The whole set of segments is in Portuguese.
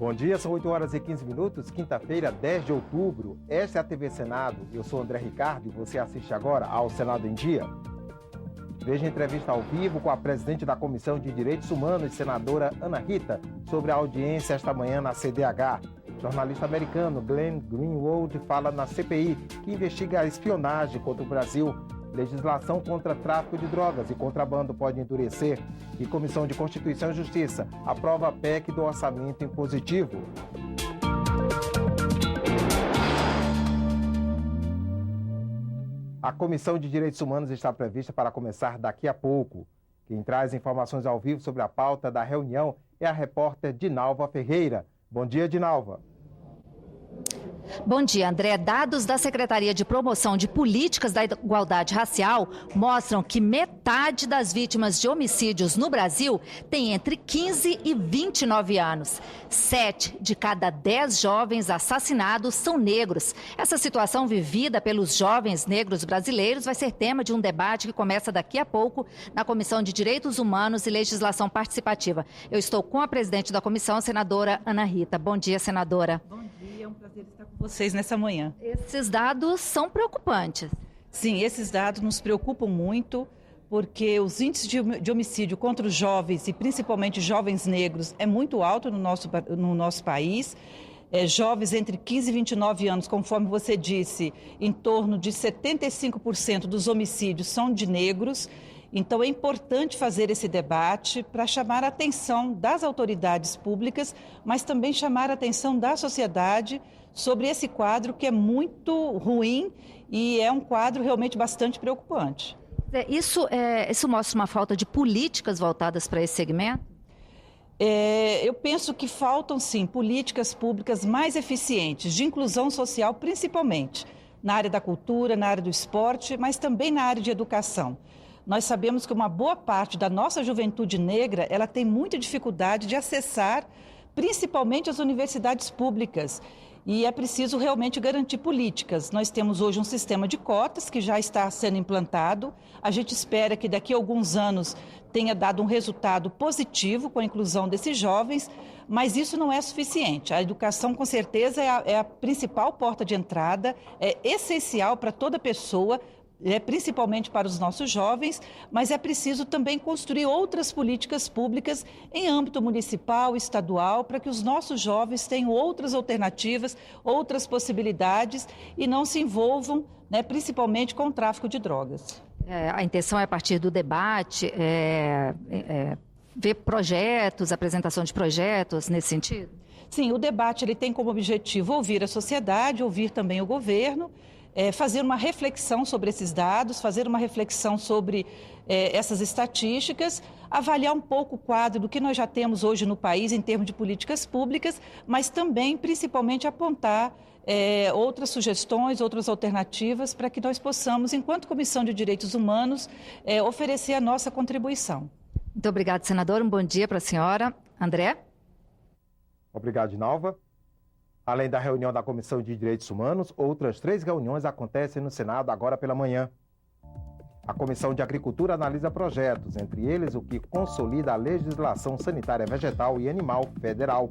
Bom dia, são 8 horas e 15 minutos, quinta-feira, 10 de outubro. Esta é a TV Senado. Eu sou André Ricardo e você assiste agora ao Senado em Dia. Veja a entrevista ao vivo com a presidente da Comissão de Direitos Humanos, senadora Ana Rita, sobre a audiência esta manhã na CDH. O jornalista americano Glenn Greenwald fala na CPI, que investiga a espionagem contra o Brasil. Legislação contra tráfico de drogas e contrabando pode endurecer. E Comissão de Constituição e Justiça aprova a PEC do orçamento impositivo. A Comissão de Direitos Humanos está prevista para começar daqui a pouco. Quem traz informações ao vivo sobre a pauta da reunião é a repórter Dinalva Ferreira. Bom dia, Dinalva. Bom dia, André. Dados da Secretaria de Promoção de Políticas da Igualdade Racial mostram que metade das vítimas de homicídios no Brasil tem entre 15 e 29 anos. 7 de cada 10 jovens assassinados são negros. Essa situação vivida pelos jovens negros brasileiros vai ser tema de um debate que começa daqui a pouco na Comissão de Direitos Humanos e Legislação Participativa. Eu estou com a presidente da comissão, a senadora Ana Rita. Bom dia, senadora. Bom dia, é um prazer estar com vocês nessa manhã. Esses dados são preocupantes. Sim, esses dados nos preocupam muito, porque os índices de homicídio contra os jovens, e principalmente jovens negros, é muito alto no nosso país. Jovens entre 15 e 29 anos, conforme você disse, em torno de 75% dos homicídios são de negros. Então é importante fazer esse debate para chamar a atenção das autoridades públicas, mas também chamar a atenção da sociedade sobre esse quadro que é muito ruim e é um quadro realmente bastante preocupante. Isso mostra uma falta de políticas voltadas para esse segmento? Eu penso que faltam, sim, políticas públicas mais eficientes, de inclusão social, principalmente na área da cultura, na área do esporte, mas também na área de educação. Nós sabemos que uma boa parte da nossa juventude negra, ela tem muita dificuldade de acessar, principalmente as universidades públicas. E é preciso realmente garantir políticas. Nós temos hoje um sistema de cotas que já está sendo implantado. A gente espera que daqui a alguns anos tenha dado um resultado positivo com a inclusão desses jovens, mas isso não é suficiente. A educação, com certeza, é a principal porta de entrada, é essencial para toda pessoa, principalmente para os nossos jovens, mas é preciso também construir outras políticas públicas em âmbito municipal, estadual, para que os nossos jovens tenham outras alternativas, outras possibilidades e não se envolvam, principalmente com o tráfico de drogas. A intenção é, a partir do debate, ver projetos, apresentação de projetos nesse sentido? Sim, o debate ele tem como objetivo ouvir a sociedade, ouvir também o governo, fazer uma reflexão sobre esses dados, fazer uma reflexão sobre essas estatísticas, avaliar um pouco o quadro do que nós já temos hoje no país em termos de políticas públicas, mas também, principalmente, apontar outras sugestões, outras alternativas para que nós possamos, enquanto Comissão de Direitos Humanos, oferecer a nossa contribuição. Muito obrigada, senadora. Um bom dia para a senhora. André? Obrigado, Dinalva. Além da reunião da Comissão de Direitos Humanos, outras 3 reuniões acontecem no Senado agora pela manhã. A Comissão de Agricultura analisa projetos, entre eles o que consolida a legislação sanitária vegetal e animal federal.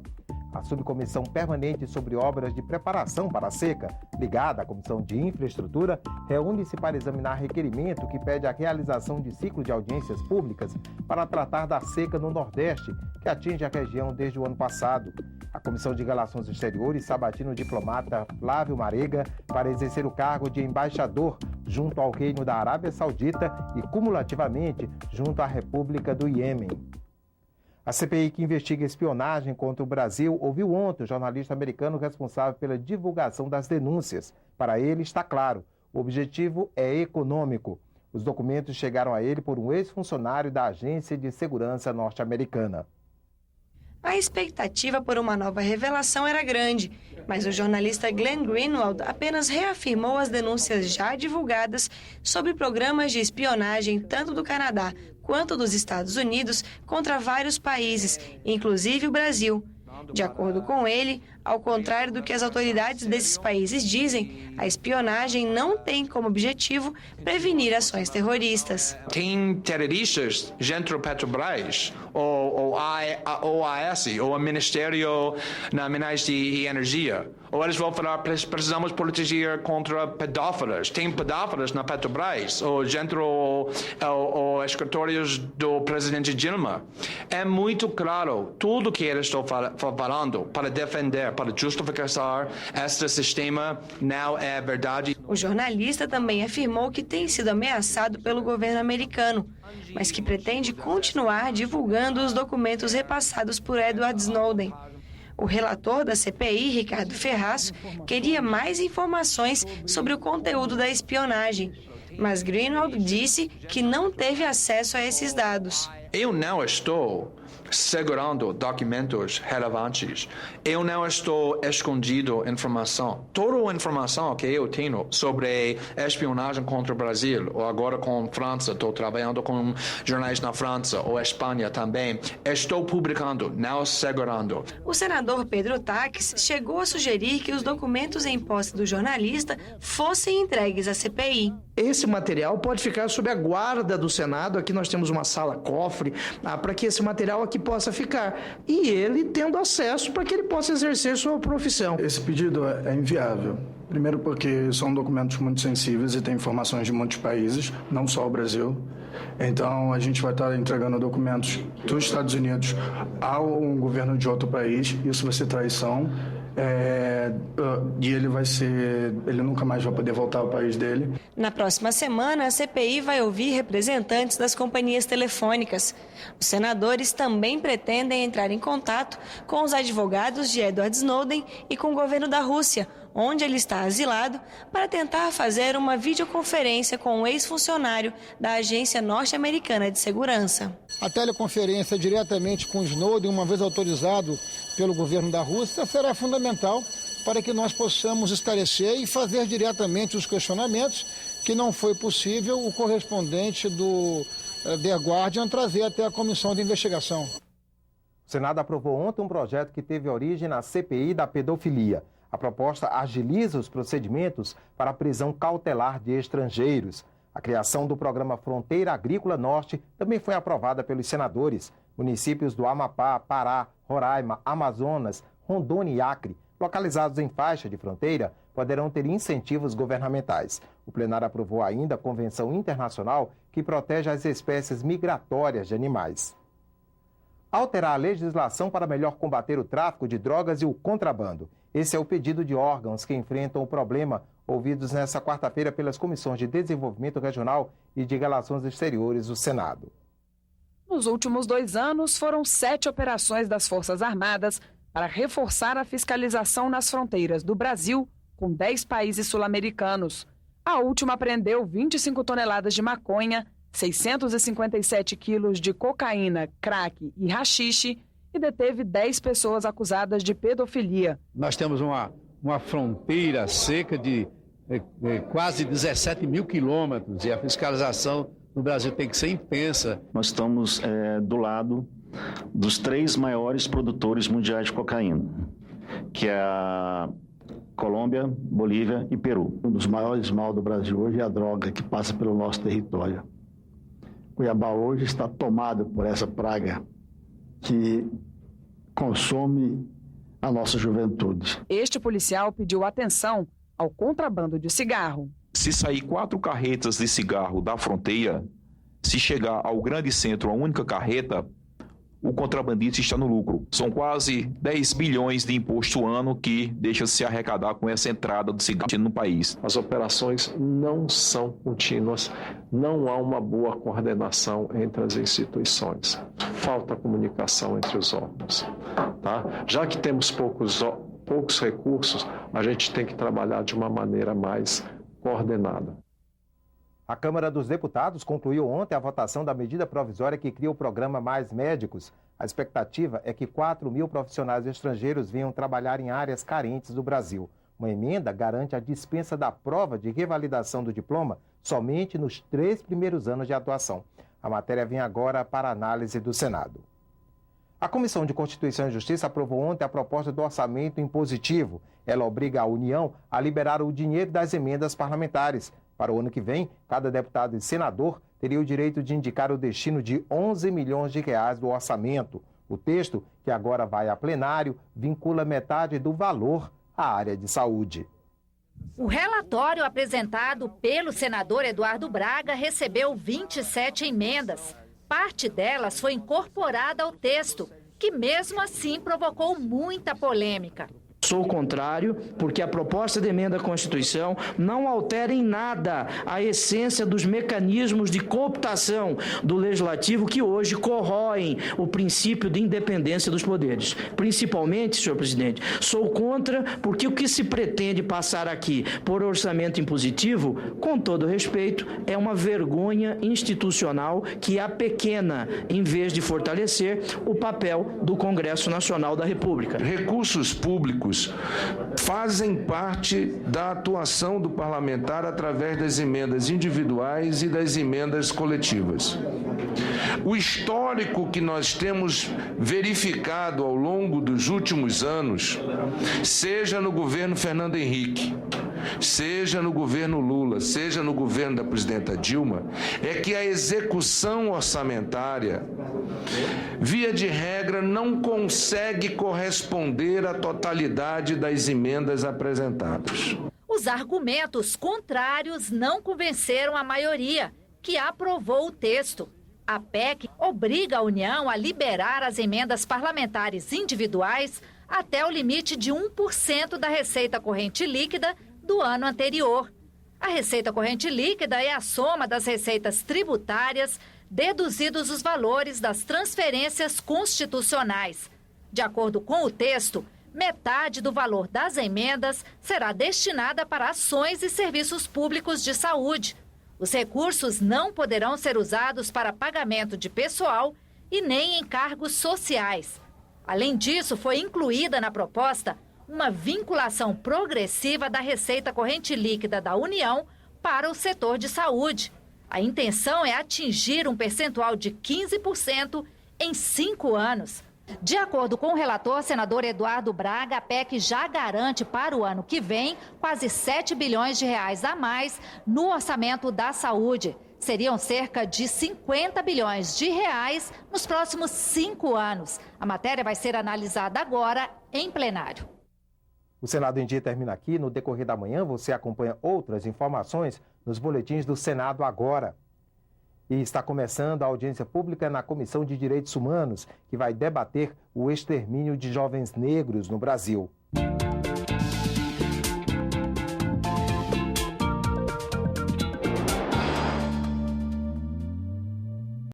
A Subcomissão Permanente sobre Obras de Preparação para a Seca, ligada à Comissão de Infraestrutura, reúne-se para examinar requerimento que pede a realização de ciclo de audiências públicas para tratar da seca no Nordeste, que atinge a região desde o ano passado. A Comissão de Relações Exteriores sabatina o diplomata Flávio Marega para exercer o cargo de embaixador junto ao Reino da Arábia Saudita e, cumulativamente, junto à República do Iêmen. A CPI, que investiga espionagem contra o Brasil, ouviu ontem o jornalista americano responsável pela divulgação das denúncias. Para ele, está claro, o objetivo é econômico. Os documentos chegaram a ele por um ex-funcionário da Agência de Segurança norte-americana. A expectativa por uma nova revelação era grande, mas o jornalista Glenn Greenwald apenas reafirmou as denúncias já divulgadas sobre programas de espionagem tanto do Canadá quanto dos Estados Unidos contra vários países, inclusive o Brasil. De acordo com ele, ao contrário do que as autoridades desses países dizem, a espionagem não tem como objetivo prevenir ações terroristas. Tem terroristas dentro do Petrobras, ou OAS, ou o Ministério na Minas de Energia. Ou eles vão falar, precisamos proteger contra pedófilos. Tem pedófilos na Petrobras, ou dentro os escritórios do presidente Dilma. É muito claro tudo que eles estão falando para defender, para justificar este sistema não é verdade. O jornalista também afirmou que tem sido ameaçado pelo governo americano, mas que pretende continuar divulgando os documentos repassados por Edward Snowden. O relator da CPI, Ricardo Ferraço, queria mais informações sobre o conteúdo da espionagem, mas Greenwald disse que não teve acesso a esses dados. Eu não estou segurando documentos relevantes. Eu não estou escondendo informação. Toda a informação que eu tenho sobre espionagem contra o Brasil, ou agora com a França, estou trabalhando com jornais na França ou Espanha também, estou publicando, não segurando. O senador Pedro Taques chegou a sugerir que os documentos em posse do jornalista fossem entregues à CPI. Esse material pode ficar sob a guarda do Senado. Aqui nós temos uma sala cofre para que esse material aqui possa ficar. E ele tendo acesso para que ele possa exercer sua profissão. Esse pedido é inviável. Primeiro porque são documentos muito sensíveis e tem informações de muitos países, não só o Brasil. Então a gente vai estar entregando documentos dos Estados Unidos ao governo de outro país. Isso vai ser traição. E ele nunca mais vai poder voltar ao país dele. Na próxima semana, a CPI vai ouvir representantes das companhias telefônicas. Os senadores também pretendem entrar em contato com os advogados de Edward Snowden e com o governo da Rússia, onde ele está asilado, para tentar fazer uma videoconferência com o ex-funcionário da Agência Norte-Americana de Segurança. A teleconferência diretamente com Snowden, uma vez autorizado pelo governo da Rússia, será fundamental para que nós possamos esclarecer e fazer diretamente os questionamentos que não foi possível o correspondente do The Guardian trazer até a comissão de investigação. O Senado aprovou ontem um projeto que teve origem na CPI da pedofilia. A proposta agiliza os procedimentos para a prisão cautelar de estrangeiros. A criação do programa Fronteira Agrícola Norte também foi aprovada pelos senadores. Municípios do Amapá, Pará, Roraima, Amazonas, Rondônia e Acre, localizados em faixa de fronteira, poderão ter incentivos governamentais. O plenário aprovou ainda a Convenção Internacional que protege as espécies migratórias de animais. Alterar a legislação para melhor combater o tráfico de drogas e o contrabando. Esse é o pedido de órgãos que enfrentam o problema, ouvidos nesta quarta-feira pelas Comissões de Desenvolvimento Regional e de Relações Exteriores do Senado. Nos últimos 2 anos, foram 7 operações das Forças Armadas para reforçar a fiscalização nas fronteiras do Brasil com 10 países sul-americanos. A última apreendeu 25 toneladas de maconha, 657 quilos de cocaína, crack e haxixe e deteve 10 pessoas acusadas de pedofilia. Nós temos uma fronteira seca de quase 17 mil quilômetros e a fiscalização no Brasil tem que ser intensa. Nós estamos do lado dos 3 maiores produtores mundiais de cocaína, que é a Colômbia, Bolívia e Peru. Um dos maiores mal do Brasil hoje é a droga que passa pelo nosso território. Cuiabá hoje está tomado por essa praga que consome a nossa juventude. Este policial pediu atenção ao contrabando de cigarro. Se sair 4 carretas de cigarro da fronteira, se chegar ao grande centro a única carreta, o contrabandista está no lucro. São quase 10 bilhões de imposto ano que deixa de se arrecadar com essa entrada do cigarro no país. As operações não são contínuas, não há uma boa coordenação entre as instituições. Falta comunicação entre os órgãos. Tá? Já que temos poucos recursos, a gente tem que trabalhar de uma maneira mais coordenada. A Câmara dos Deputados concluiu ontem a votação da medida provisória que cria o programa Mais Médicos. A expectativa é que 4 mil profissionais estrangeiros venham trabalhar em áreas carentes do Brasil. Uma emenda garante a dispensa da prova de revalidação do diploma somente nos 3 primeiros anos de atuação. A matéria vem agora para análise do Senado. A Comissão de Constituição e Justiça aprovou ontem a proposta do orçamento impositivo. Ela obriga a União a liberar o dinheiro das emendas parlamentares. Para o ano que vem, cada deputado e senador teria o direito de indicar o destino de 11 milhões de reais do orçamento. O texto, que agora vai a plenário, vincula metade do valor à área de saúde. O relatório apresentado pelo senador Eduardo Braga recebeu 27 emendas. Parte delas foi incorporada ao texto, que mesmo assim provocou muita polêmica. Sou contrário, porque a proposta de emenda à Constituição não altera em nada a essência dos mecanismos de cooptação do Legislativo que hoje corroem o princípio de independência dos poderes. Principalmente, senhor presidente, sou contra porque o que se pretende passar aqui por orçamento impositivo, com todo respeito, é uma vergonha institucional que apequena, em vez de fortalecer, o papel do Congresso Nacional da República. Recursos públicos fazem parte da atuação do parlamentar através das emendas individuais e das emendas coletivas. O histórico que nós temos verificado ao longo dos últimos anos, seja no governo Fernando Henrique, seja no governo Lula, seja no governo da presidenta Dilma, é que a execução orçamentária, via de regra, não consegue corresponder à totalidade das emendas apresentadas. Os argumentos contrários não convenceram a maioria, que aprovou o texto. A PEC obriga a União a liberar as emendas parlamentares individuais até o limite de 1% da receita corrente líquida do ano anterior. A receita corrente líquida é a soma das receitas tributárias, deduzidos os valores das transferências constitucionais. De acordo com o texto, metade do valor das emendas será destinada para ações e serviços públicos de saúde. Os recursos não poderão ser usados para pagamento de pessoal e nem em cargos sociais. Além disso, foi incluída na proposta uma vinculação progressiva da receita corrente líquida da União para o setor de saúde. A intenção é atingir um percentual de 15% em 5 anos. De acordo com o relator, senador Eduardo Braga, a PEC já garante para o ano que vem quase 7 bilhões de reais a mais no orçamento da saúde. Seriam cerca de 50 bilhões de reais nos próximos 5 anos. A matéria vai ser analisada agora em plenário. O Senado em Dia termina aqui. No decorrer da manhã, você acompanha outras informações nos boletins do Senado agora. E está começando a audiência pública na Comissão de Direitos Humanos, que vai debater o extermínio de jovens negros no Brasil.